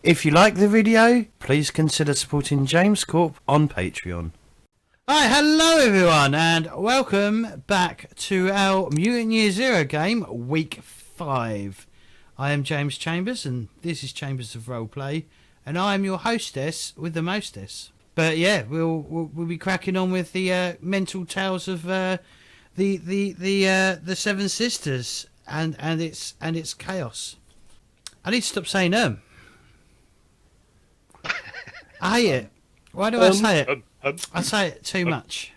If you like the video, please consider supporting James Corp on Patreon. Hi, hello everyone, and welcome back to our Mutant Year Zero game, week 5. I am James Chambers, and this is Chambers of Roleplay, and I am your hostess with the mostess. But yeah, we'll be cracking on with the mental tales of the Seven Sisters and its chaos. I need to stop saying I hate it. Why do I say it? I say it too much.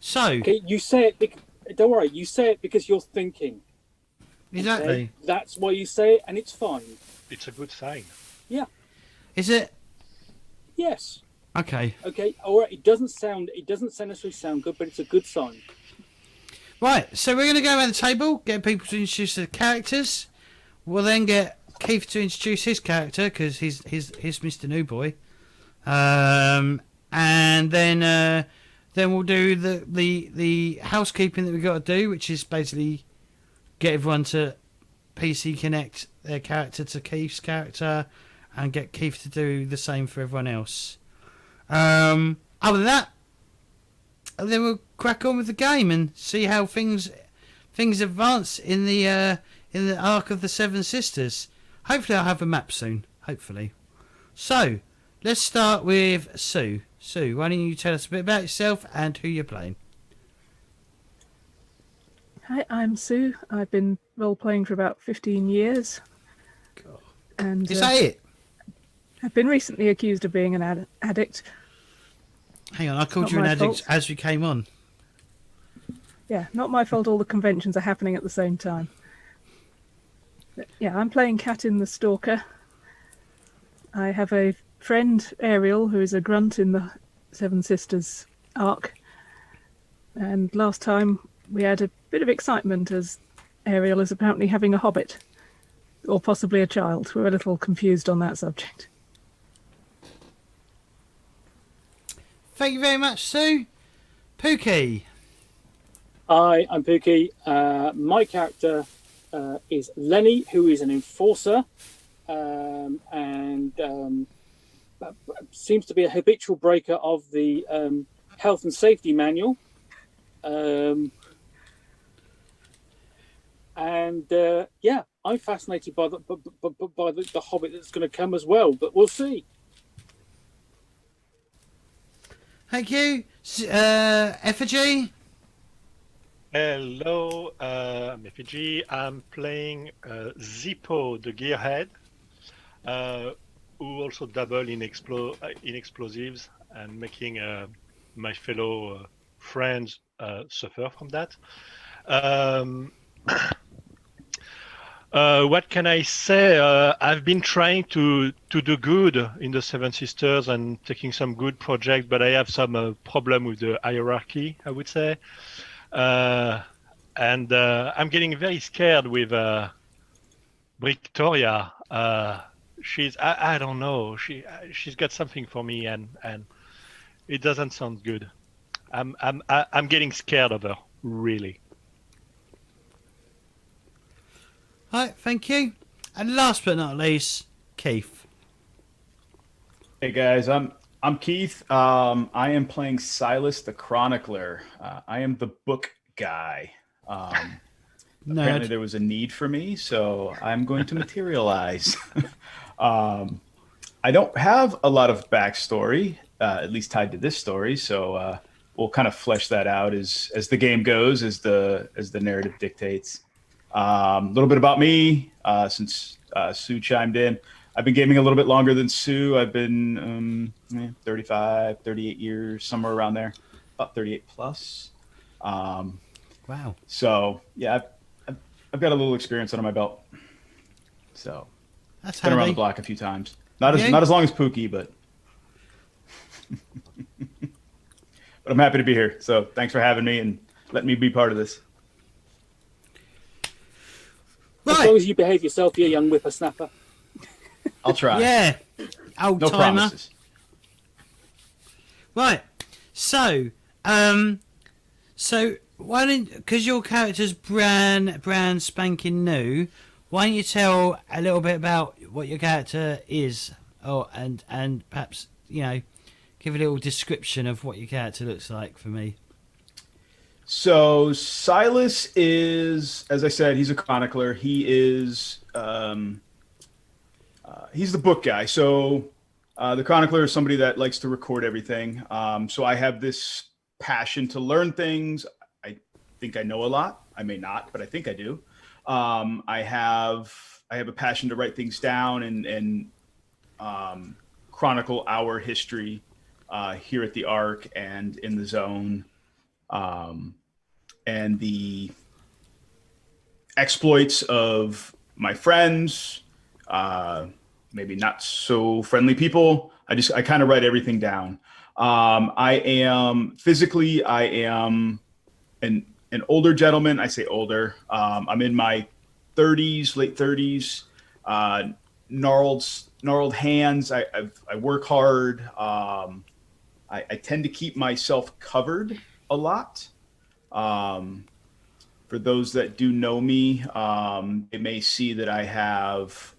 So okay, you say it. Don't worry. You say it because you're thinking. Exactly. Okay? That's why you say it, and it's fine. It's a good sign. Yeah. Is it? Yes. Okay. Okay. All right. It doesn't necessarily sound good, but it's a good sign. Right. So we're going to go around the table, get people to introduce their characters. We'll then get Keith to introduce his character because he's Mr. New Boy. And then we'll do the housekeeping that we've got to do, which is basically get everyone to PC connect their character to Keith's character and get Keith to do the same for everyone else. Other than that, then we'll crack on with the game and see how things advance in the arc of the Seven Sisters. Hopefully I'll have a map soon. Hopefully. So, let's start with Sue. Sue, why don't you tell us a bit about yourself and who you're playing? Hi, I'm Sue. I've been role-playing for about 15 years. God. And, Is that it? I've been recently accused of being an addict. Hang on, I called Not you an my addict fault. as we came on. Yeah, not my fault all the conventions are happening at the same time. But, yeah, I'm playing Catin the Stalker. I have a friend, Ariel, who is a grunt in the Seven Sisters arc. And last time we had a bit of excitement as Ariel is apparently having a hobbit. Or possibly a child. We're a little confused on that subject. Thank you very much, Sue. Pookie. Hi, I'm Pookie. My character is Lenny, who is an enforcer, and seems to be a habitual breaker of the health and safety manual. Yeah, I'm fascinated by the hobbit that's going to come as well, but we'll see. Thank you. Effigy. Hello, I'm Effigy. I'm playing Zippo, the gearhead, who also dabble in explosives and making my fellow friends suffer from that. What can I say? I've been trying to do good in the Seven Sisters and taking some good projects, but I have some problem with the hierarchy, I would say. And I'm getting very scared with Victoria. I don't know. She's got something for me, and it doesn't sound good. I'm getting scared of her, really. Right, thank you. And last but not least, Keith. Hey guys, I'm Keith. I am playing Silas the Chronicler. I am the book guy. Apparently there was a need for me, so I'm going to materialize. I don't have a lot of backstory, at least tied to this story, so we'll kind of flesh that out as the game goes, as the narrative dictates. A little bit about me, since Sue chimed in. I've been gaming a little bit longer than Sue. I've been 35, 38 years, somewhere around there, about 38 plus. Wow. So yeah, I've got a little experience under my belt. So That's been around handy. the block a few times. Not as long as Pookie, but but I'm happy to be here. So thanks for having me and letting me be part of this. As Right. long as you behave yourself, you young whippersnapper. I'll try. Yeah. Old No timer. promises. Right. So why don't, because your character's brand spanking new, why don't you tell a little bit about what your character is and perhaps give a little description of what your character looks like for me. So Silas is, as I said, he's a chronicler. He is he's the book guy. So the chronicler is somebody that likes to record everything. So I have this passion to learn things. I think I know a lot. I may not, but I think I do. I have a passion to write things down and chronicle our history here at the Ark and in the Zone. And the exploits of my friends, maybe not so friendly people. I kind of write everything down. I am an older gentleman. I say older. I'm in my 30s, late 30s, gnarled hands. I work hard. I tend to keep myself covered a lot. For those that do know me, they may see that I have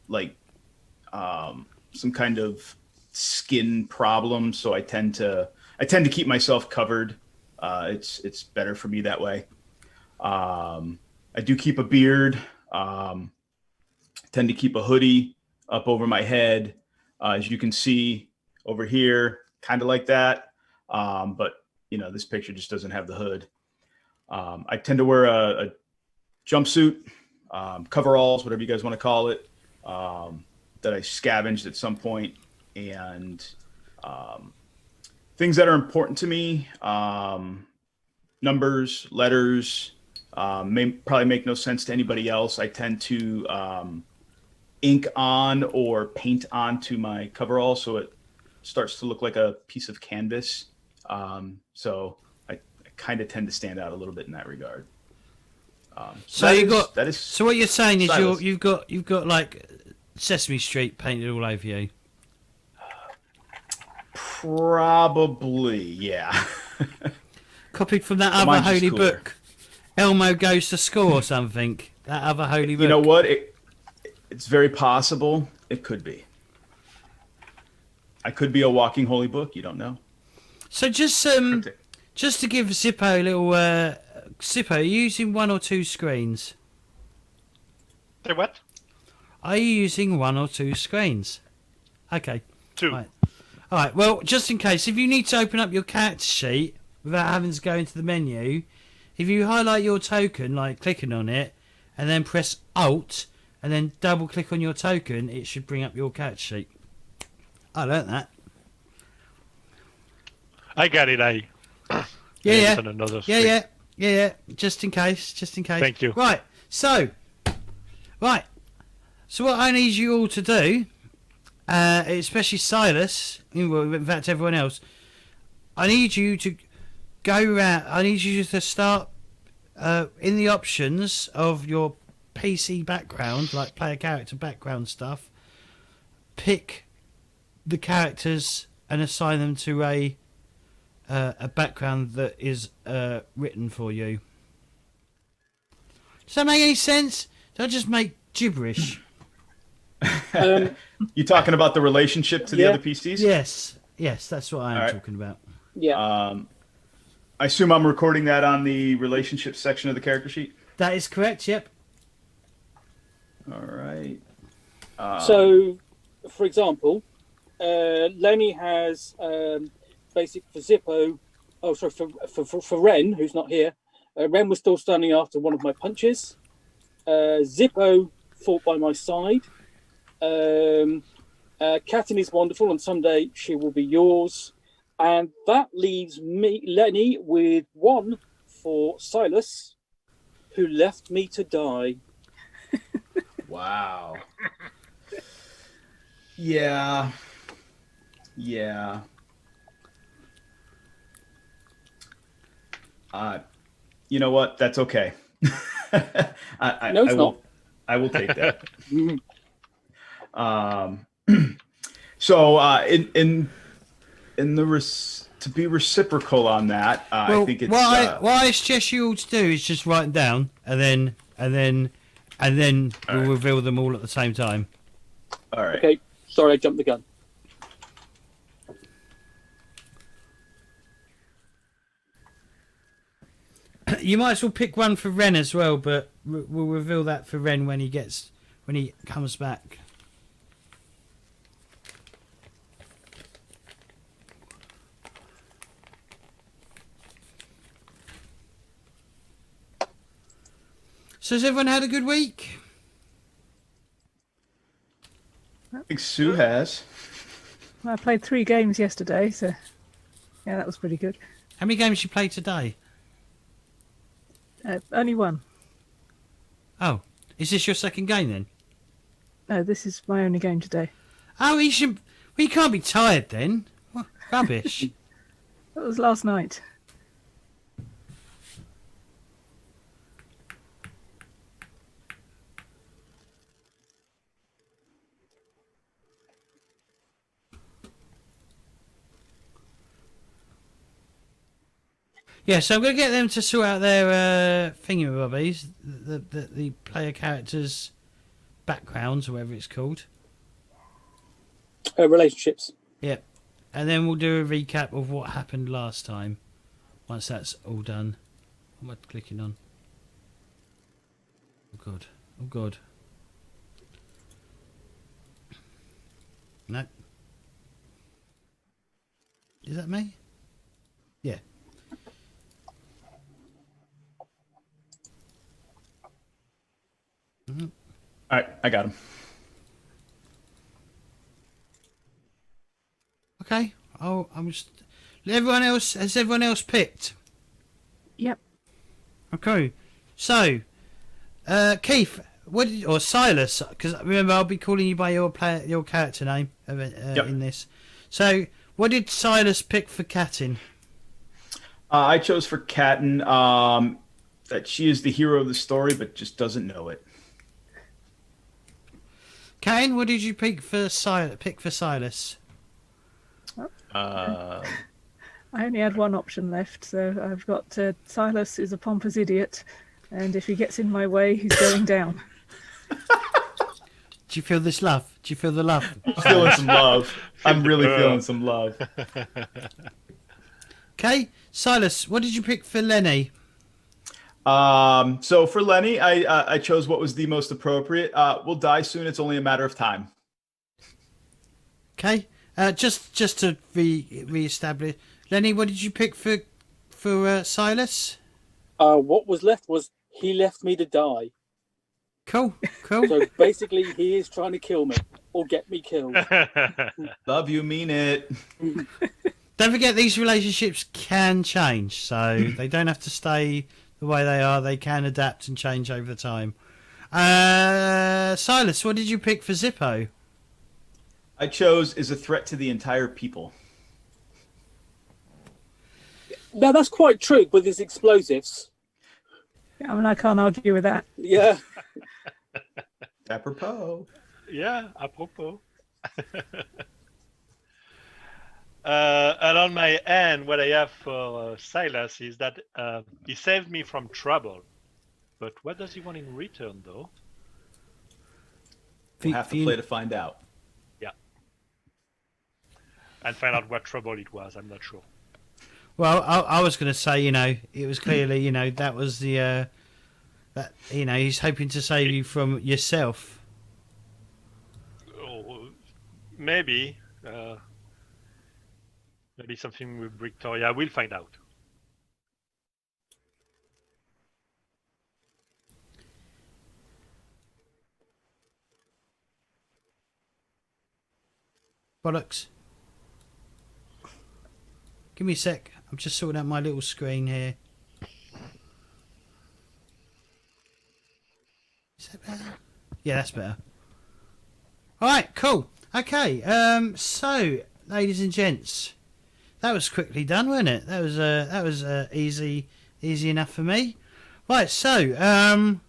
some kind of skin problem. So I tend to keep myself covered. It's better for me that way. I do keep a beard. Tend to keep a hoodie up over my head. As you can see over here, kind of like that. But this picture just doesn't have the hood. I tend to wear a jumpsuit, coveralls, whatever you guys want to call it, that I scavenged at some point, and things that are important to me, numbers, letters, may probably make no sense to anybody else. I tend to ink on or paint onto my coverall so it starts to look like a piece of canvas. So kind of tend to stand out a little bit in that regard. So what you're saying is Silas. you've got like Sesame Street painted all over you. Probably, yeah. Copied from that other mine's just holy cooler. book, Elmo Goes to School or something. That other holy book. You know what? It's very possible. It could be. I could be a walking holy book. You don't know. So just to give Zippo a little Zippo, are you using one or two screens? Say what? Are you using one or two screens? Okay. Two. All right. Well, just in case, if you need to open up your character sheet without having to go into the menu, if you highlight your token, like clicking on it, and then press Alt, and then double click on your token, it should bring up your character sheet. I learnt that. I got it. Yeah. On another screen. Yeah. Just in case. Thank you. Right. So what I need you all to do, especially Silas, in fact everyone else, I need you to go around. I need you to start in the options of your PC background, like player character background stuff. Pick the characters and assign them to a background that is written for you. Does that make any sense? Did I just make gibberish? You talking about the relationship to the other PCs? Yes, that's what I am talking about. Yeah. I assume I'm recording that on the relationship section of the character sheet. That is correct. Yep. All right. So, for example, Lenny has basic for Zippo. Oh, sorry, for Ren, who's not here. Ren was still standing after one of my punches. Zippo fought by my side. Katin is wonderful, and someday she will be yours. And that leaves me, Lenny, with one for Silas, who left me to die. Wow. Yeah. You know what? That's okay. No, it's not. I will take that. So to be reciprocal on that, I think it's what I suggest you all to do is just write them down, and then we'll reveal them all at the same time. all right. Okay, sorry, I jumped the gun. You might as well pick one for Ren as well, but we'll reveal that for Ren when he comes back. So has everyone had a good week? I think Sue has. I played 3 games yesterday, so yeah, that was pretty good. How many games you played today? Only one. Oh, is this your second game then? No, this is my only game today. Oh, he should. Well, you can't be tired then. What rubbish. That was last night. Yeah, so I'm going to get them to sort out their thingamabobbies, the player characters' backgrounds, or whatever it's called. Relationships. Yep. And then we'll do a recap of what happened last time. Once that's all done. What am I clicking on? Oh, God. Oh, God. No. Is that me? Yeah. All right, I got him. Okay. Oh, I'm just. Has everyone else picked? Yep. Okay. So, Keith, or Silas? Because remember, I'll be calling you by your character name in this. So, what did Silas pick for Katin? I chose for Katin that she is the hero of the story, but just doesn't know it. Katin, what did you pick for Silas? I only had one option left, so I've got Silas is a pompous idiot, and if he gets in my way, he's going down. Do you feel this love? Do you feel the love? Feeling some love. I'm really feeling some love. Okay, Silas, what did you pick for Lenny? So for Lenny, I chose what was the most appropriate. We'll die soon. It's only a matter of time. Okay, just to re-establish, Lenny, what did you pick for Silas? What was left was he left me to die. Cool. So basically, he is trying to kill me or get me killed. Love you, mean it. Don't forget, these relationships can change, so they don't have to stay the way they are. They can adapt and change over time. Silas, what did you pick for Zippo? I chose is a threat to the entire people. Now that's quite true with his explosives. I mean, I can't argue with that. Yeah. Apropos. Yeah, apropos. And on my end, what I have for Silas is that he saved me from trouble. But what does he want in return, though? We'll have to play to find out. Yeah. And find out what trouble it was. I'm not sure. Well, I was going to say, it was clearly, that was the, he's hoping to save you from yourself. Oh, maybe. Maybe something with Victoria. We'll find out. Bollocks. Give me a sec. I'm just sorting out my little screen here. Is that better? Yeah, that's better. Alright, cool. Okay, so, ladies and gents, that was quickly done, wasn't it? That was easy enough for me. Right, so,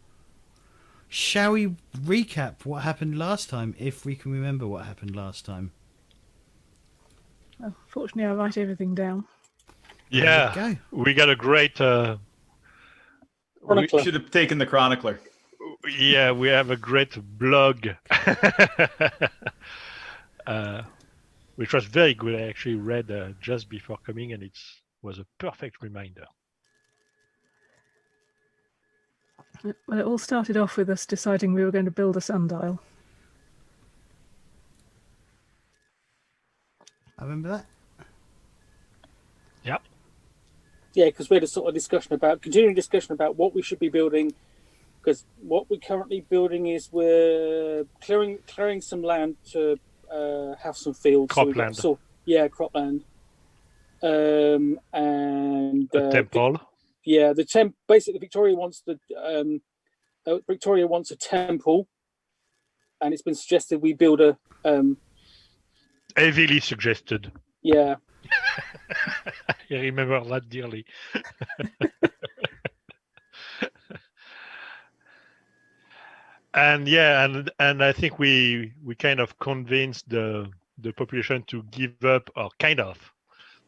shall we recap what happened last time, if we can remember what happened last time? Well, fortunately, I write everything down. Yeah, we got a great... we should have taken the chronicler. Yeah, we have a great blog. Which was very good. I actually read just before coming, and it was a perfect reminder. Well, it all started off with us deciding we were going to build a sundial. I remember that. Yep. Yeah, because we had a sort of continuing discussion about what we should be building. Because what we're currently building is we're clearing some land to have some fields. Cropland. Cropland. And A temple. Basically, Victoria wants a temple, and it's been suggested we build a. Heavily suggested. Yeah. I remember that dearly. And I think we kind of convinced the population to give up, or kind of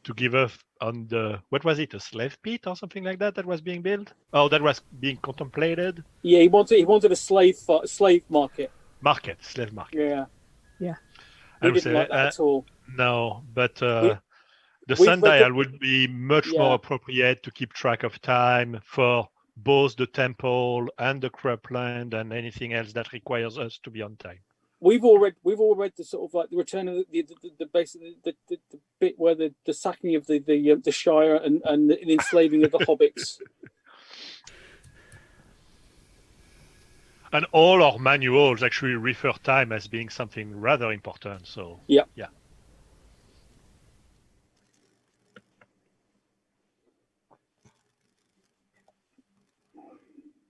to give up on what was it, a slave pit or something like that was being built? Oh, that was being contemplated. Yeah, he wanted a slave market. Slave market. Yeah. Yeah. We didn't like that at all. No, but the sundial would be much more appropriate to keep track of time for both the temple and the cropland and anything else that requires us to be on time. We've all read the sort of like the return of the bit where the sacking of the Shire and the enslaving of the hobbits. And all our manuals actually refer time as being something rather important. So yeah.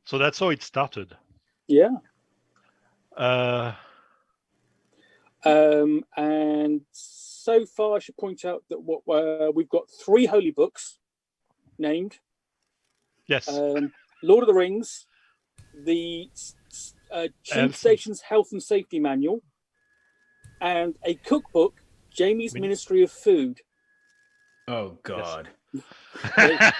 So that's how it started. Yeah. And so far, I should point out that we've got 3 holy books named. Yes. Lord of the Rings, the Tube Station's Health and Safety Manual, and a cookbook, Jamie's Ministry of Food. Oh, God. Yes.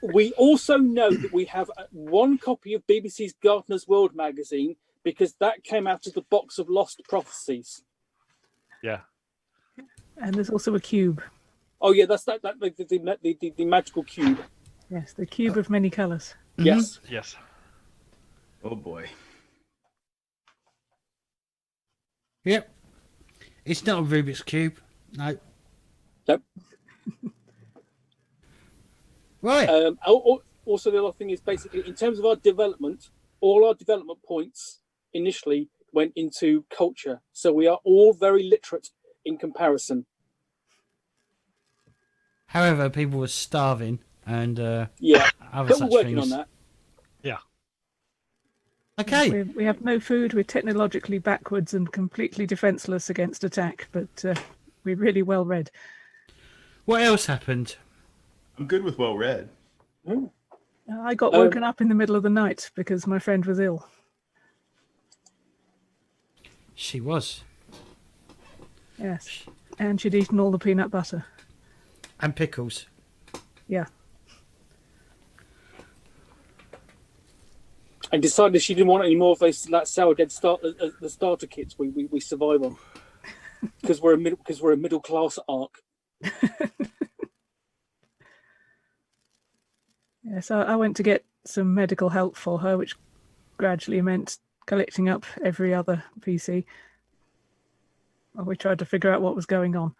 We also know that we have 1 copy of BBC's Gardener's World magazine, because that came out of the box of Lost Prophecies. Yeah. And there's also a cube. Oh yeah, that's the magical cube. Yes, the cube of many colours. Mm-hmm. Yes. Yes. Oh boy. Yep. It's not a Rubik's Cube. No. Nope. Right. Also, the other thing is basically in terms of our development, all our development points initially went into culture, so we are all very literate in comparison. However, people were starving and But other we're such working things. on that. Yeah. Okay. We have no food, we're technologically backwards and completely defenceless against attack, but we're really well read. What else happened? I'm good with well read. I got woken up in the middle of the night because my friend was ill. She was. Yes. And she'd eaten all the peanut butter. And pickles. Yeah. And decided she didn't want any more of those that sour dead the starter kits we survive on, because we're a middle class arc. Yes, I went to get some medical help for her, which gradually meant collecting up every other PC. Well, we tried to figure out what was going on.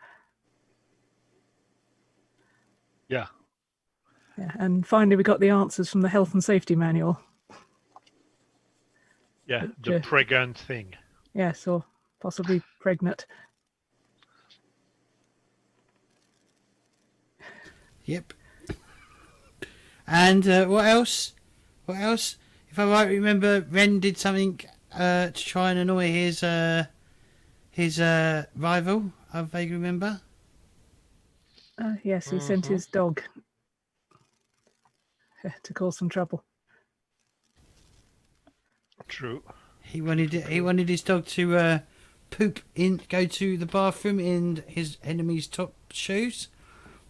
Yeah. Yeah, and finally we got the answers from the health and safety manual. Yeah, the pregnant thing. Yes, or possibly pregnant. Yep. And what else? What else? If I right remember, Ren did something to try and annoy his rival. I vaguely remember. Yes, he sent his dog to cause some trouble. True. He wanted his dog to go to the bathroom in his enemy's top shoes,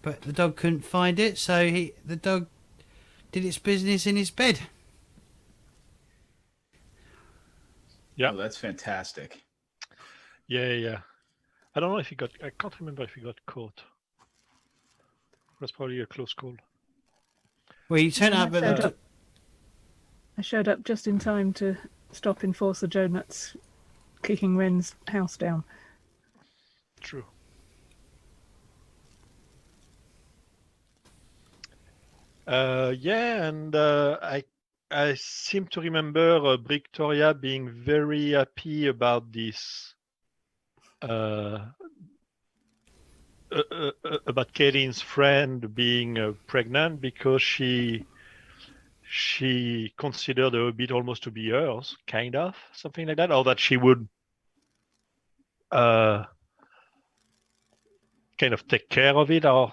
but the dog couldn't find it, so the dog did its business in his bed. Yeah. Oh, that's fantastic. Yeah. I don't know if I can't remember if he got caught. It was probably a close call. Well, he turned up at I showed up just in time to stop Enforcer Joe Nuts kicking Ren's house down. True. Yeah, and I seem to remember Victoria being very happy about this. About Kathleen's friend being pregnant because she considered her a bit almost to be hers, kind of, something like that, or that she would kind of take care of it, or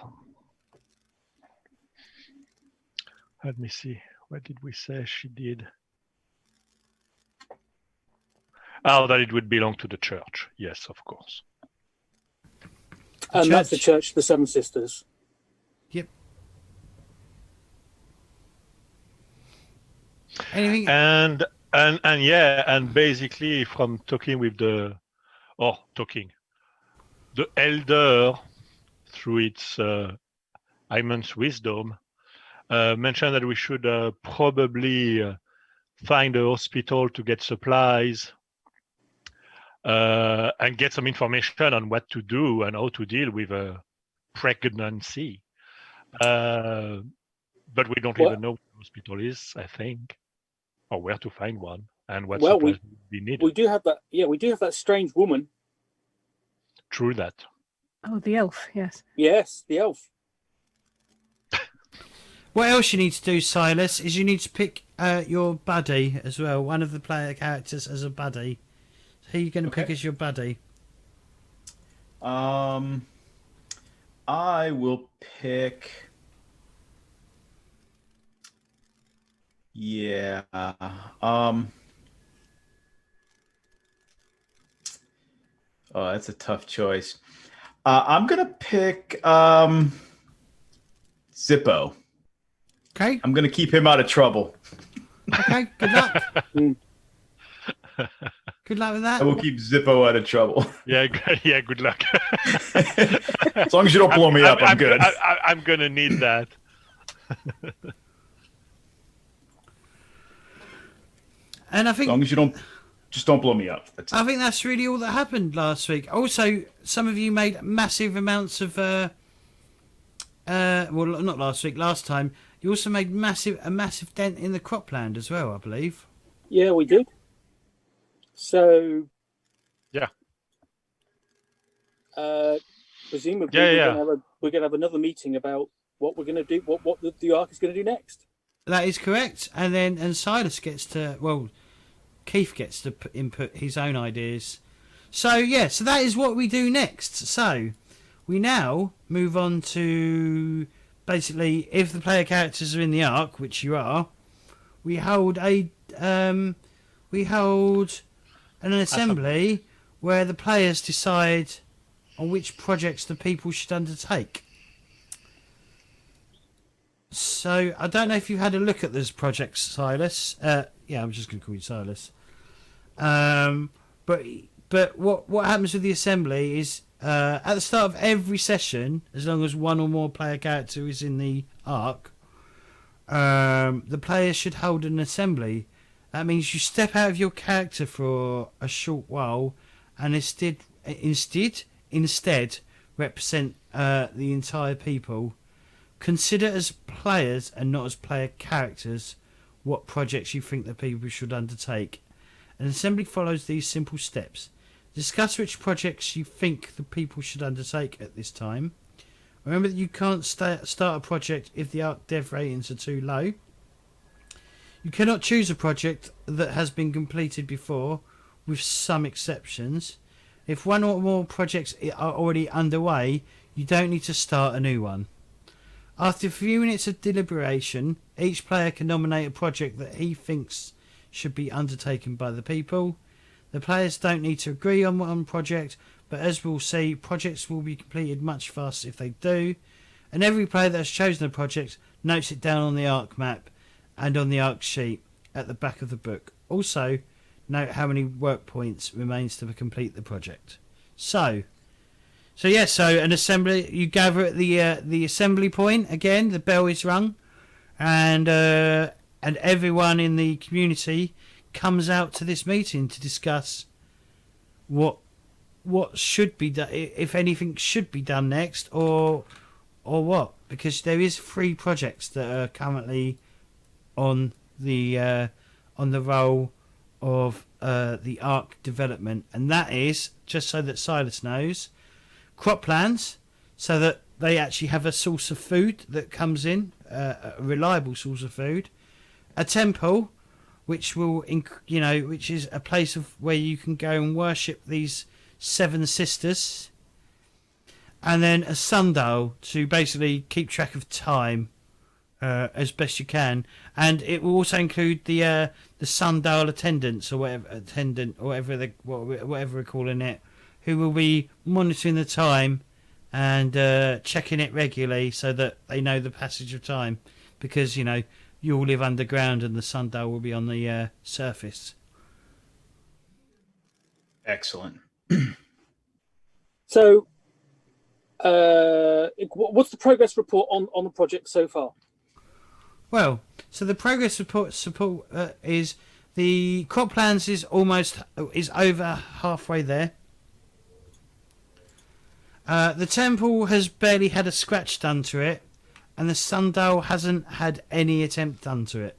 let me see, what did we say she did? Oh, that it would belong to the church. Yes, of course. And that's the church, the Seven Sisters. Yep. Anything? And yeah, and basically from talking with the elder through its immense wisdom, mentioned that we should probably find a hospital to get supplies and get some information on what to do and how to deal with a pregnancy. But we don't even know what the hospital is, I think, or where to find one and what supplies would be needed. We do have that. Yeah, we do have that strange woman. True that. Oh, the elf, yes. Yes, the elf. What else you need to do, Silas, is you need to pick your buddy as well. One of the player characters as a buddy. Who are you going to pick as your buddy? I will pick. Yeah. Oh, that's a tough choice. I'm gonna pick Zippo. Okay. I'm gonna keep him out of trouble. Okay. Good luck. Good luck with that. I will keep Zippo out of trouble. Yeah, yeah. Good luck. As long as you don't blow me up, I'm good. I'm gonna need that. And I think, as long as you don't blow me up. That's it. I think that's really all that happened last week. Also, some of you made massive amounts of. Well, not last week. Last time, you also made a massive dent in the cropland as well, I believe. Yeah, we did. So. Yeah. Presumably, Yeah. we're gonna have another meeting about what we're gonna do, what the Ark is gonna do next. That is correct. And Silas gets to, well, Keith gets to input his own ideas. So, yeah, so that is what we do next. So, we now move on to, basically, if the player characters are in the Ark, which you are, we hold an assembly where the players decide on which projects the people should undertake. So, I don't know if you had a look at those projects, Silas. Yeah, I'm just going to call you Silas. But what happens with the assembly is at the start of every session, as long as one or more player character is in the Ark, the players should hold an assembly. That means you step out of your character for a short while and instead represent the entire people. Consider as players and not as player characters what projects you think the people should undertake. An assembly follows these simple steps. Discuss which projects you think the people should undertake at this time. Remember that you can't start a project if the Ark dev ratings are too low. You cannot choose a project that has been completed before, with some exceptions. If one or more projects are already underway, you don't need to start a new one. After a few minutes of deliberation, each player can nominate a project that he thinks should be undertaken by the people. The players don't need to agree on one project, but as we'll see, projects will be completed much faster if they do. And every player that has chosen a project notes it down on the Ark map and on the Ark sheet at the back of the book. Also, note how many work points remains to complete the project. So an assembly, you gather at the assembly point again. The bell is rung, and and everyone in the community comes out to this meeting to discuss what should be done, if anything should be done next, or what, because there is 3 projects that are currently on the roll of the ARC development, and that is, just so that Silas knows, crop plans, so that they actually have a source of food that comes in, a reliable source of food, a temple, which will, which is a place of where you can go and worship these 7 sisters, and then a sundial to basically keep track of time as best you can, and it will also include the sundial attendants or whatever we're calling it, who will be monitoring the time and checking it regularly so that they know the passage of time, because you all live underground and the sundial will be on the surface. Excellent. So, what's the progress report on the project so far? Well, so the progress report support is the crop plans is over halfway there. The temple has barely had a scratch done to it, and the sundial hasn't had any attempt done to it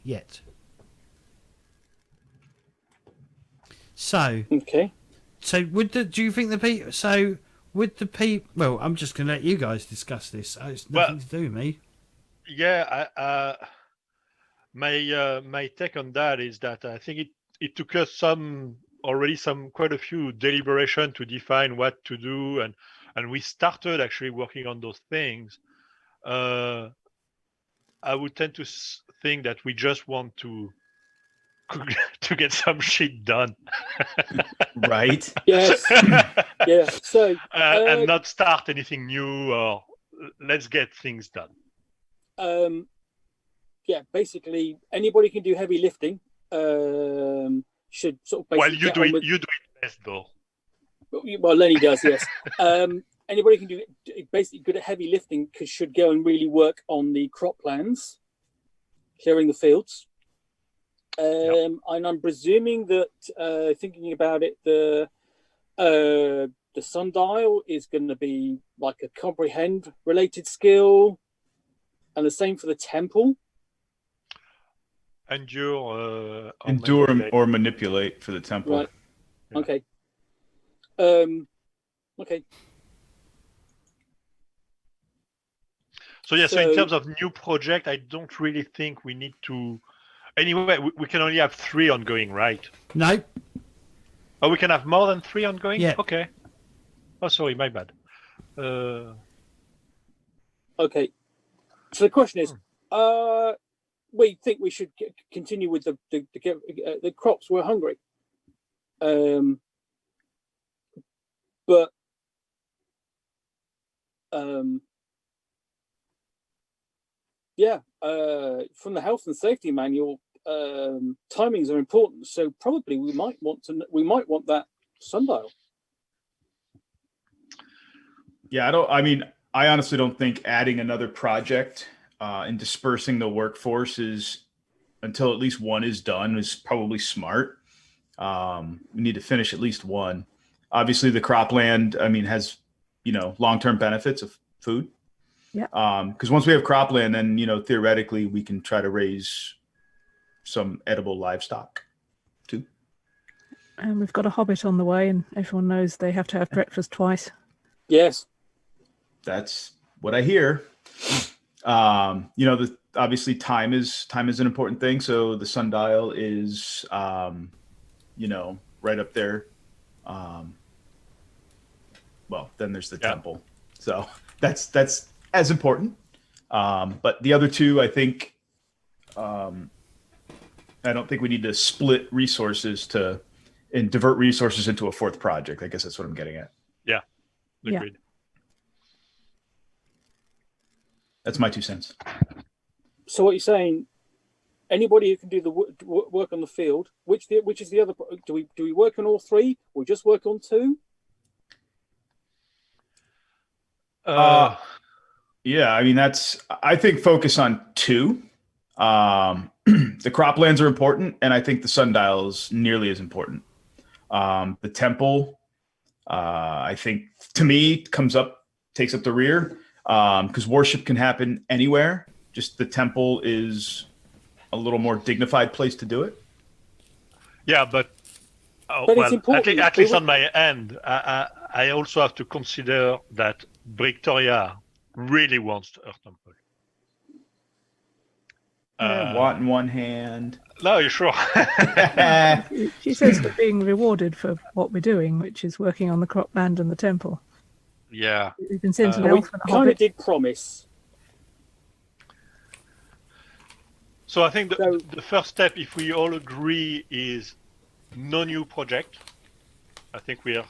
yet. So, okay. So do you think well, I'm just going to let you guys discuss this. It's nothing to do with me. Yeah, my take on that is that I think it took us quite a few deliberation to define what to do, and we started actually working on those things. I would tend to think that we just want to get some shit done. Right. Yes. Yeah. So and not start anything new, or let's get things done. Yeah, basically anybody can do heavy lifting. Should sort of basically Well, you do it best though. Well, Lenny does, yes. Anybody can do basically good at heavy lifting should go and really work on the crop plans, clearing the fields. And I'm presuming that thinking about it, the sundial is going to be like a comprehend related skill, and the same for the temple. Endure or manipulate for the temple. Right. Yeah. Okay. Okay. So in terms of new project, I don't really think we need to. Anyway, we can only have 3 ongoing, right? No. Oh, we can have more than 3 ongoing? Yeah. Okay. Oh, sorry, my bad. Okay. So the question is, we think we should continue with the crops. We're hungry. But from the health and safety manual, timings are important. So probably we might want that sundial. Yeah, I honestly don't think adding another project and dispersing the workforce until at least one is done is probably smart. We need to finish at least one. Obviously, the cropland, has, long-term benefits of food. Yeah. Because once we have cropland, then, theoretically, we can try to raise some edible livestock too. And we've got a hobbit on the way, and everyone knows they have to have breakfast twice. Yes. That's what I hear. Obviously time is an important thing. So the sundial is, right up there. Then there's the temple. So that's as important. But the other 2, I think, I don't think we need to split resources and divert resources into a 4th project. I guess that's what I'm getting at. Yeah. Agreed. Yeah. That's my 2 cents. So what you're saying? Anybody who can do the work on the field, which is the other? Do we work on all 3, or just work on 2? Yeah, I think focus on 2. The croplands are important, and I think the sundial is nearly as important. The temple, I think, to me, takes up the rear, because worship can happen anywhere. Just the temple is a little more dignified place to do it. Yeah, but it's important. at least on my end, I also have to consider that Victoria really wants her temple. Want in one hand. No, you're sure? She says we're being rewarded for what we're doing, which is working on the cropland and the temple. Yeah. We've been sent an we elf and a kind of hobbit. did promise. So I think the first step, if we all agree, is no new project. I think we are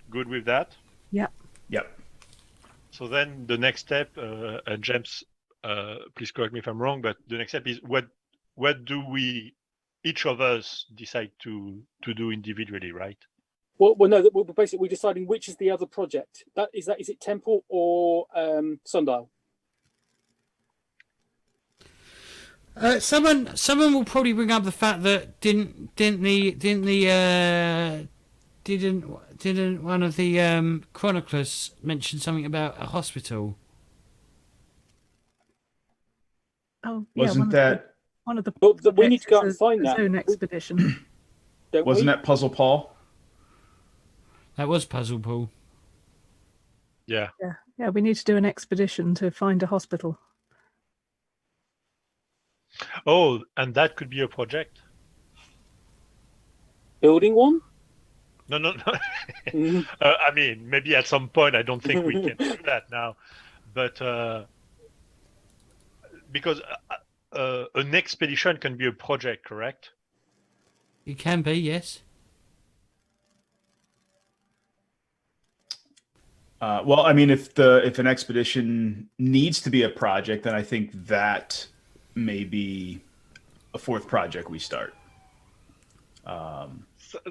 good with that. Yeah. Yep. So then the next step, and James, please correct me if I'm wrong, but the next step is what do we, each of us, decide to do individually, right? Well, no. We're basically deciding which is the other project. Is it temple or sundial? Someone will probably bring up the fact that didn't one of the chroniclers mention something about a hospital? Oh, yeah. Wasn't that one of the? But we need to go out and is find a that. zone expedition. wasn't that Puzzle Paul? That was Puzzle Paul. Yeah. Yeah. We need to do an expedition to find a hospital. Oh, and that could be a project. Building one? No. I mean, maybe at some point. I don't think we can do that now, but because an expedition can be a project, correct? It can be, yes. Well, I mean, if an expedition needs to be a project, then I think that may be a fourth project we start.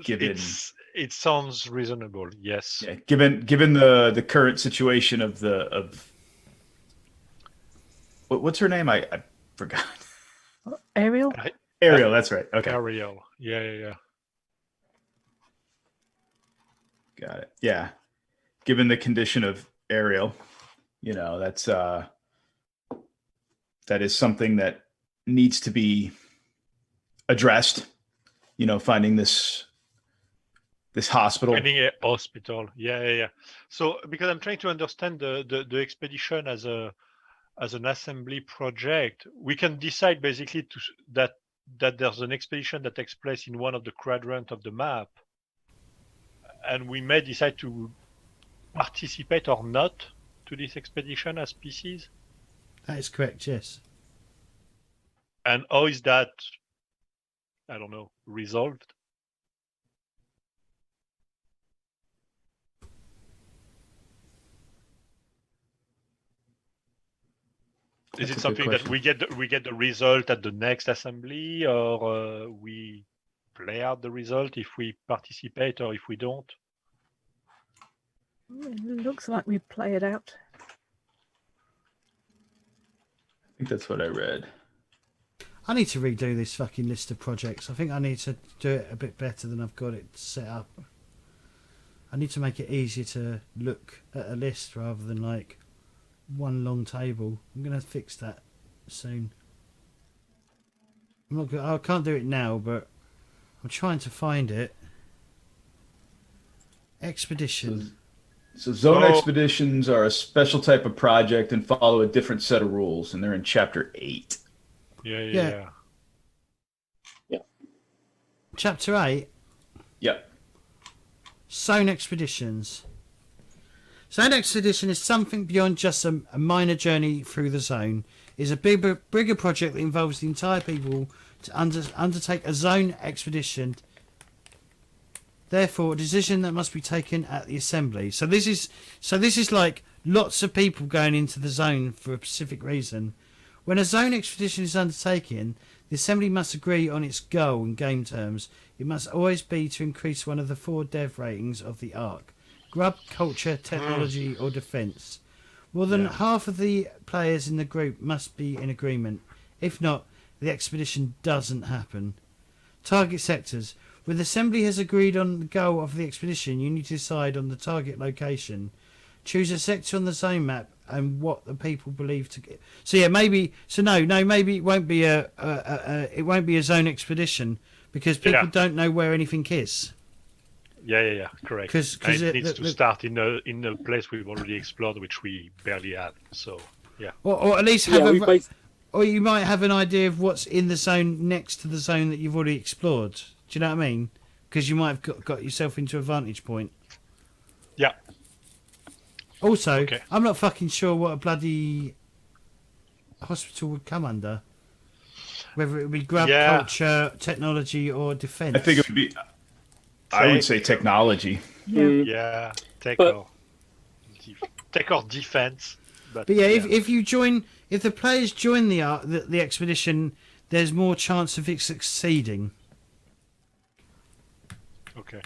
Given it sounds reasonable, yes. Yeah, given the current situation of what's her name? I forgot. Ariel? Ariel, that's right. Okay. Ariel. Yeah. Got it. Yeah. Given the condition of Ariel, that's that is something that needs to be addressed. Finding this hospital. Finding a hospital. Yeah. So because I'm trying to understand the expedition as an assembly project, we can decide basically that there's an expedition that takes place in one of the quadrants of the map, and we may decide to participate or not to this expedition as PCs. That is correct, yes. And how is that, I don't know, resolved? Is it something that we get the result at the next assembly, or we play out the result if we participate or if we don't? It looks like we play it out. I think that's what I read. I need to redo this fucking list of projects. I think I need to do it a bit better than I've got it set up. I need to make it easier to look at a list rather than like one long table. I'm going to fix that soon. I can't do it now, but I'm trying to find it. Expedition. So zone expeditions are a special type of project and follow a different set of rules, and they're in Chapter 8. Yeah. Chapter 8? Yep. Zone expeditions. Zone expedition is something beyond just a minor journey through the zone. It's a bigger project that involves the entire people to undertake a zone expedition. Therefore, a decision that must be taken at the assembly. So this is like lots of people going into the zone for a specific reason. When a zone expedition is undertaken, the assembly must agree on its goal in game terms. It must always be to increase one of the 4 dev ratings of the arc: grub, culture, technology, or defense. More than half of the players in the group must be in agreement. If not, the expedition doesn't happen. Target sectors. When the assembly has agreed on the goal of the expedition, you need to decide on the target location. Choose a sector on the zone map and what the people believe to get. So yeah, maybe. So no, maybe it won't be a zone expedition because people don't know where anything is. Yeah, correct. Because it needs to start in a place we've already explored, which we barely have. So yeah, or at least have or you might have an idea of what's in the zone next to the zone that you've already explored. Do you know what I mean? Because you might have got yourself into a vantage point. Yeah. Also, I'm not fucking sure what a bloody hospital would come under. Whether it would be grub culture, technology, or defence. I think it would be. I would say technology. Yeah, tech or defense. But yeah, if the players join the expedition, there's more chance of it succeeding. Okay.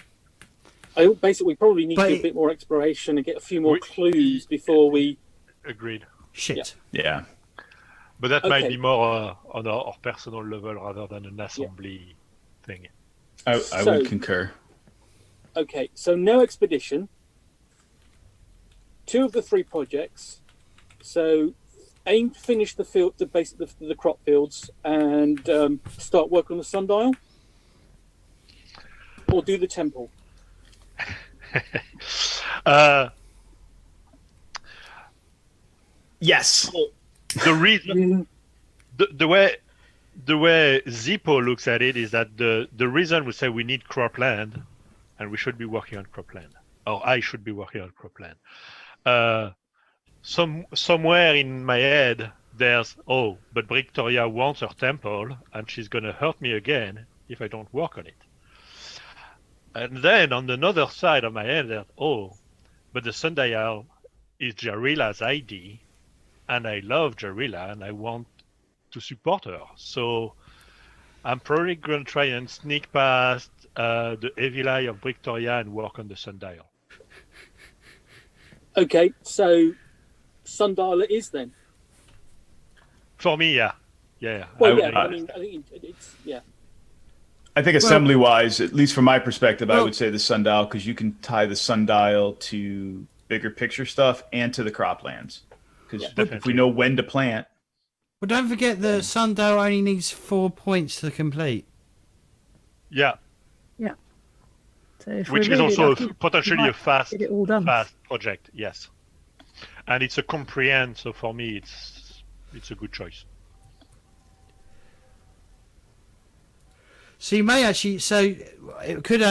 We probably need to do a bit more exploration and get a few more clues before we. Agreed. Shit. Yeah. But that might be more on our personal level rather than an assembly thing. I would concur. Okay, so no expedition. 2 of the 3 projects. So aim to finish the crop fields and start work on the sundial, or do the temple. Yes. The reason, the way Zippo looks at it is that the reason we say we need cropland, and we should be working on cropland, or I should be working on cropland. Somewhere in my head, there's but Victoria wants her temple, and she's gonna hurt me again if I don't work on it. And then on another side of my head, there's but the sundial is Jarila's ID, and I love Jarila, and I want to support her. So I'm probably going to try and sneak past the evil eye of Victoria and work on the sundial. Okay, so sundial it is then. For me, yeah. Well, I think it's I think assembly-wise, at least from my perspective, I would say the sundial, because you can tie the sundial to bigger picture stuff and to the croplands. Because if we know when to plant. Well, don't forget the sundial only needs 4 points to complete. Yeah. Yeah. So which is also potentially a fast project, yes. And it's a comprehend, so for me, it's a good choice. So you may actually, it could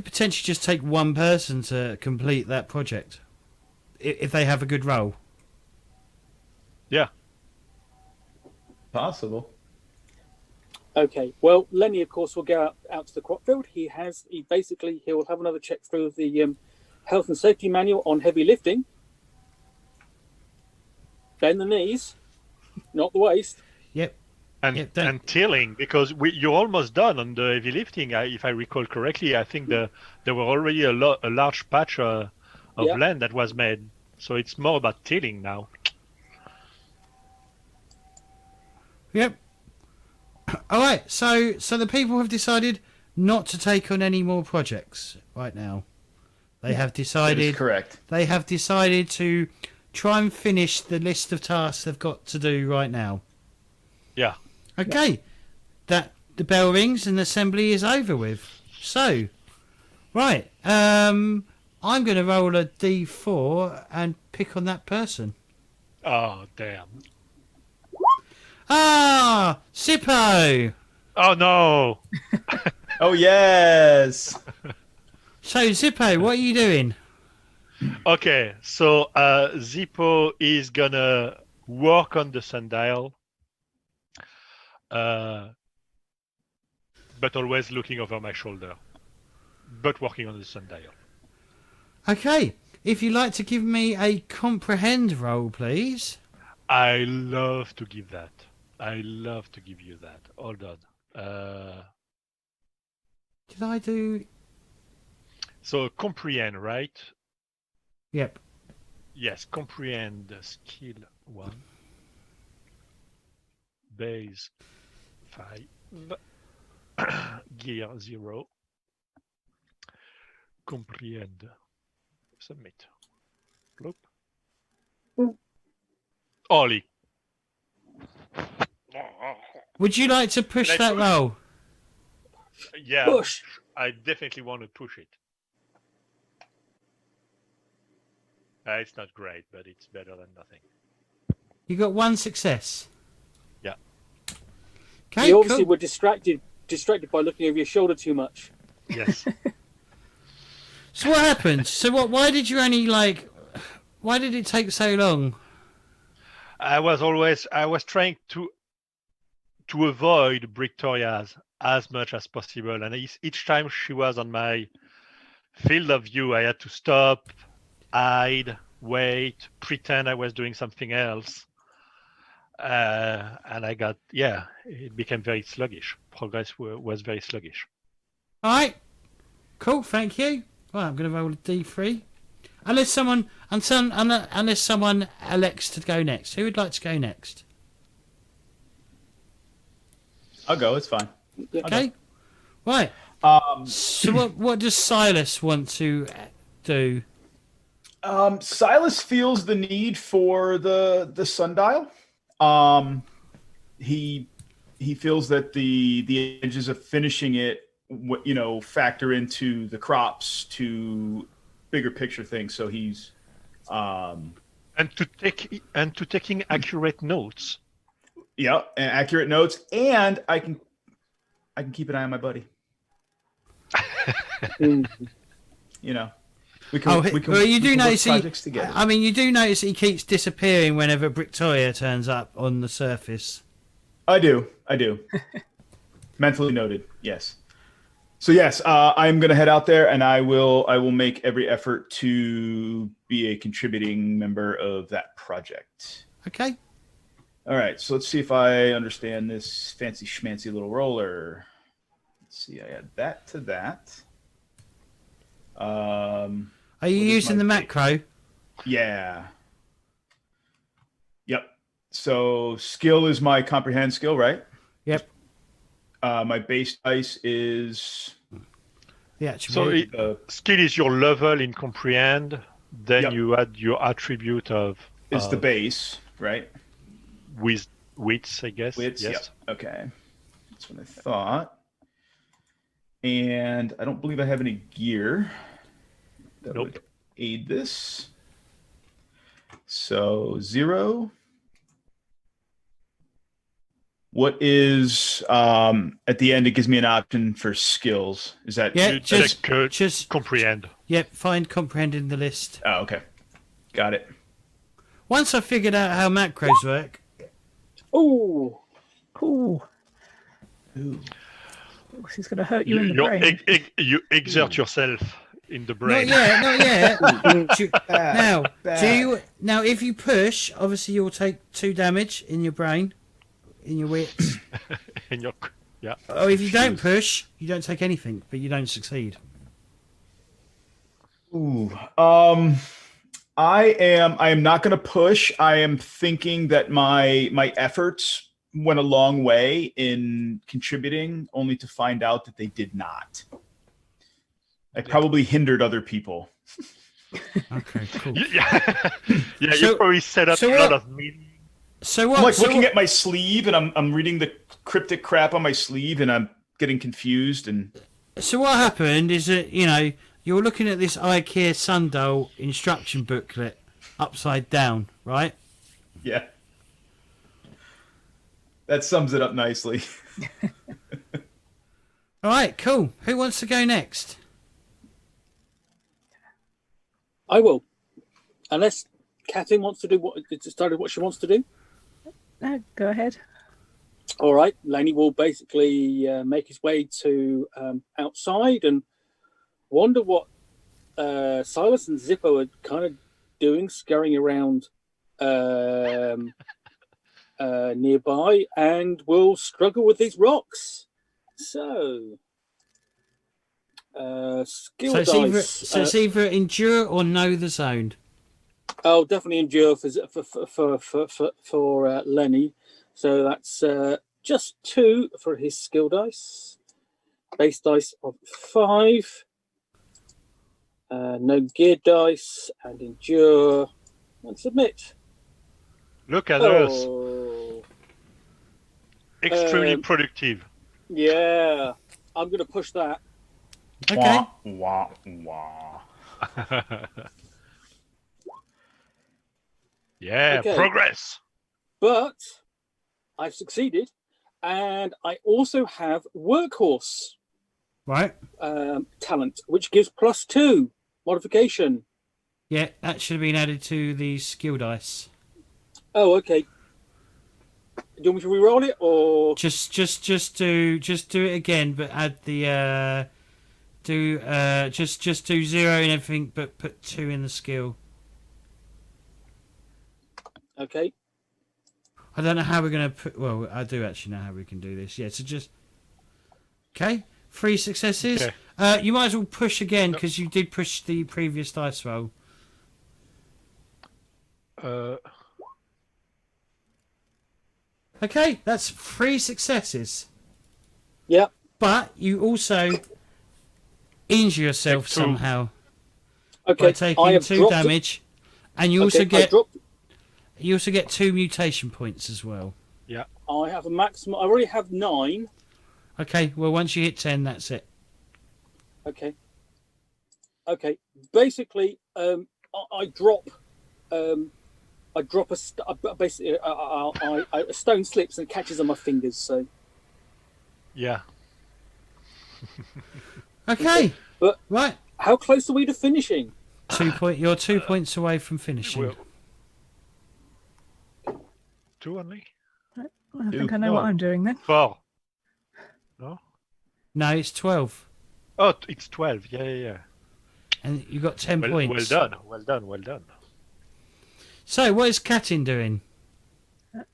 potentially just take one person to complete that project, if they have a good role. Yeah. Possible. Okay. Well, Lenny, of course, will go out to the crop field. He'll have another check through the health and safety manual on heavy lifting. Bend the knees, not the waist. Yep. And tilling, because you're almost done on the heavy lifting. If I recall correctly, I think there were already a large patch of land that was made. So it's more about tilling now. Yep. All right. So the people have decided not to take on any more projects right now. They have decided. That is correct. They have decided to try and finish the list of tasks they've got to do right now. Yeah. Okay. That the bell rings and the assembly is over with. So, right. I'm going to roll a D4 and pick on that person. Oh, damn. Ah, Zippo. Oh, no. Oh, yes. So, Zippo, what are you doing? Okay, so Zippo is going to work on the sundial. But always looking over my shoulder. But working on the sundial. Okay. If you'd like to give me a comprehend roll, please. I love to give that. I love to give you that. Hold on. Did I do... So comprehend, right? Yep. Yes, comprehend skill 1. Base 5. Gear 0. Comprehend. Submit. Loop. Ollie. Would you like to push Can I that push? roll? Yeah, Push. I definitely want to push it. It's not great, but it's better than nothing. You got 1 success. Yeah. Okay, You obviously cool. were distracted by looking over your shoulder too much. Yes. So what happened? So what? Why did you only Why did it take so long? I was trying to avoid Victoria's as much as possible, and each time she was on my field of view, I had to stop, hide, wait, pretend I was doing something else, and it became very sluggish. Progress was very sluggish. All right, cool. Thank you. Well, I'm going to roll a d3. Unless someone elects to go next. Who would like to go next? I'll go. It's fine. Okay. Right. So what does Silas want to do? Silas feels the need for the sundial. He feels that the edges of finishing it, factor into the crops, to bigger picture things. So he's And to taking accurate notes. and accurate notes, and I can keep an eye on my buddy. We can you do work notice projects together. you do notice he keeps disappearing whenever Victoria turns up on the surface. I do. Mentally noted. Yes. So yes, I'm going to head out there, and I will make every effort to be a contributing member of that project. Okay. All right. So let's see if I understand this fancy schmancy little roller. Let's see. I add that to that. Are you What is using my the base? macro? Yeah. Yep. So skill is my comprehend skill, right? Yep. My base dice is The So attribute. skill is your level in comprehend. Then Yep. you add your attribute of the base, right? wits, I guess. Wits. Yes. Yep. Okay. That's what I thought. And I don't believe I have any gear that Nope. would aid this. So 0. What is at the end? It gives me an option for skills. Is that? Yeah, You just check, comprehend. Yep. Find comprehend in the list. Oh, okay. Got it. Once I figured out how macros work. Oh, Ooh. Ooh. She's going to hurt you in the brain. You exert yourself in the Not brain. yet. Not yet. Bad, Now, if you push, obviously you'll take 2 damage in your brain, in your wits. In your, yeah. Or if you don't push, you don't take anything, but you don't succeed. Ooh. I am not going to push. I am thinking that my efforts went a long way in contributing, only to find out that they did not. I probably hindered other people. Okay, cool. Yeah, So- you probably set up so a lot what- of meaning. So what? I'm like so looking what- at my sleeve, and I'm reading the cryptic crap on my sleeve, and I'm getting confused. And So what happened is that, you're looking at this IKEA sundial instruction booklet upside down, right? yeah, that sums it up nicely. All right, cool. Who wants to go next? I will. Unless Catherine wants to do what she wants to do. No, go ahead. All right, Laney will basically make his way to outside and wonder what Silas and Zippo are kind of doing, scurrying around nearby, and will struggle with these rocks. So, skill So dice. it's either endure or know the zone. I'll definitely endure for Lenny. So that's just 2 for his skill dice. Base dice of 5. No gear dice, and endure, and submit. Look at us. Oh, Extremely productive. yeah. I'm going to push that. Okay. Wah, wah. Yeah, Okay. progress. But I've succeeded, and I also have workhorse Right. talent, which gives +2 modification. Yeah, that should have been added to the skill dice. Oh, okay. Do you want me to re-roll it, or Just do it again, but add the just do 0 and everything, but put 2 in the skill. okay? I don't know how we're gonna put. Well, I do actually know how we can do this. Yeah, so just okay. 3 successes. Okay. You might as well push again because you did push the previous dice roll. Okay, that's 3 successes. Yeah. But you also injure yourself Take 2. somehow Okay. by taking 2 damage, and you also get 2 mutation points as well. I have a maximum. I already have 9. Okay, well once you hit 10, that's it. Okay. Basically, I drop. I drop basically a stone slips and catches on my fingers. So Yeah. Okay, But- right. how close are we to finishing? You're 2 points away from finishing. Well, 2 only? I think I know what I'm doing then. 4. No, it's 12, Oh, it's 12. Yeah. and you got 10 Well points. done. So, what is Katin doing?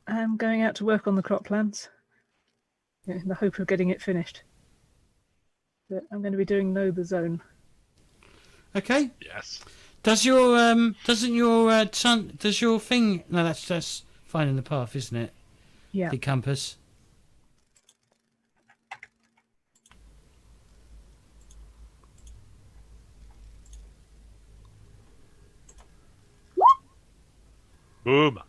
I'm going out to work on the croplands in the hope of getting it finished. But I'm going to be doing Know the Zone. Okay. Yes. Does your does your thing? No, that's finding the path, isn't it? Yeah. The compass. Boom.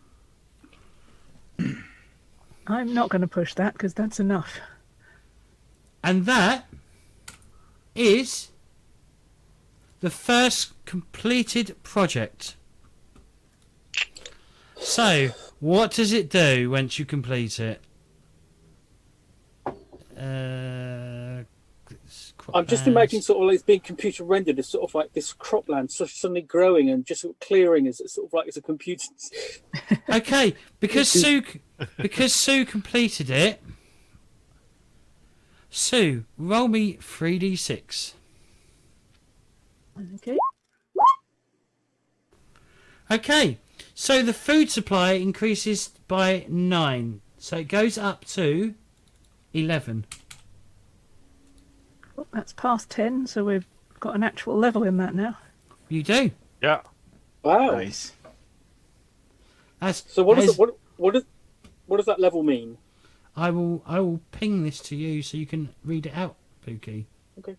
I'm not going to push that because that's enough. And that is the first completed project. So, what does it do once you complete it? I'm just imagining sort of like it's being computer rendered. It's sort of like this cropland suddenly growing and just sort of clearing as it's sort of like it's a computer. Okay, because Sue completed it. Sue, roll me 3d6. Okay. Okay, so the food supply increases by 9, so it goes up to 11. Well, that's past 10, so we've got an actual level in that now. You do. Yeah. Wow. Nice. That's, So what that does is- what does that level mean? I will ping this to you so you can read it out, Pookie. Okay.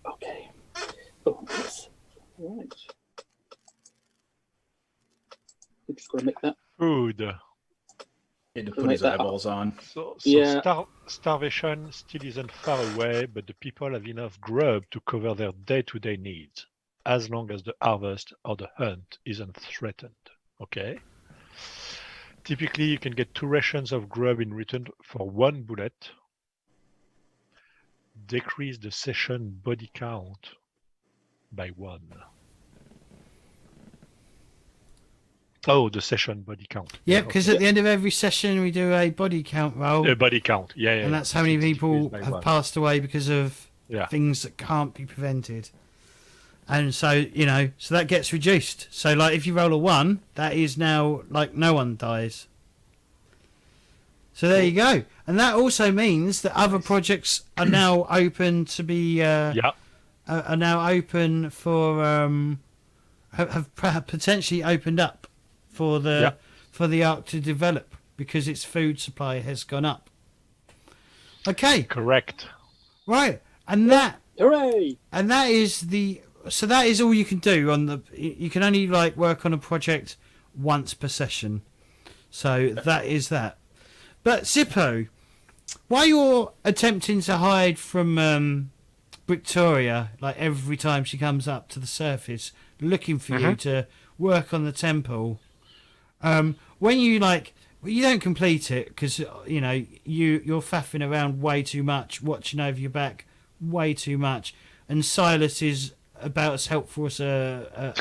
Okay. Oh, yes. Right. I'm just going to make that. Food. Had to put his eyeballs on. So Yeah. starvation still isn't far away, but the people have enough grub to cover their day-to-day needs, as long as the harvest or the hunt isn't threatened. Okay? Typically, you can get 2 rations of grub in return for 1 bullet. Decrease the session body count by 1. Oh, the session body count. Yep, because at the end of every session we do a body count roll, body count. Yeah. and that's how many It's people decreased by have 1. passed away because of Yeah. things that can't be prevented. And so, so that gets reduced. So, like, if you roll a 1, that is now, like, no one dies. So there you go. And that also means that other projects are now open to be... Yeah. are now open for have potentially opened up for the ark to develop because its food supply has gone up. Okay, Correct. right, and that Hooray! and that is that is all you can do on the. You can only like work on a project once per session, so that is that. But Zippo, while you're attempting to hide from Victoria, like every time she comes up to the surface, looking for you to work on the temple, when you you don't complete it because you're faffing around way too much, watching over your back way too much, and Silas is about as helpful as a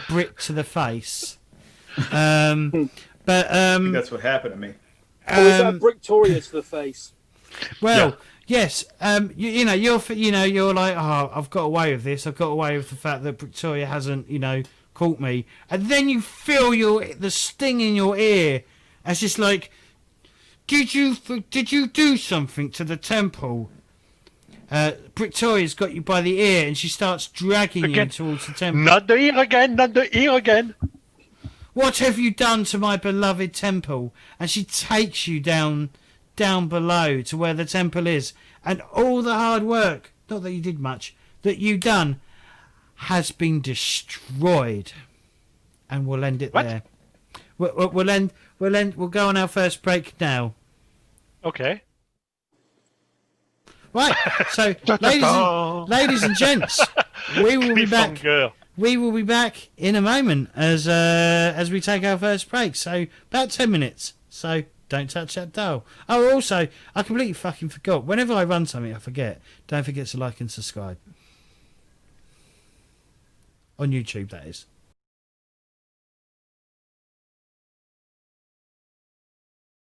brick to the face. But I think that's what happened to me. Or is that Victoria to the face? Well, yes. You're like, oh, I've got away with this. I've got away with the fact that Victoria hasn't, caught me. And then you feel the sting in your ear. It's just like, did you do something to the temple? Victoria's got you by the ear, and she starts dragging you towards the temple. Not the ear again. Not the ear again. What have you done to my beloved temple? And she takes you down below to where the temple is, and all the hard work, not that you did much, that you done, has been destroyed. And we'll end it there. We'll go on our first break now. Okay. Right. So, ladies and gents, we will be back. We will be back in a moment as we take our first break. So about 10 minutes. So don't touch that dial. Oh, also, I completely fucking forgot. Whenever I run something, I forget. Don't forget to like and subscribe. On YouTube, that is.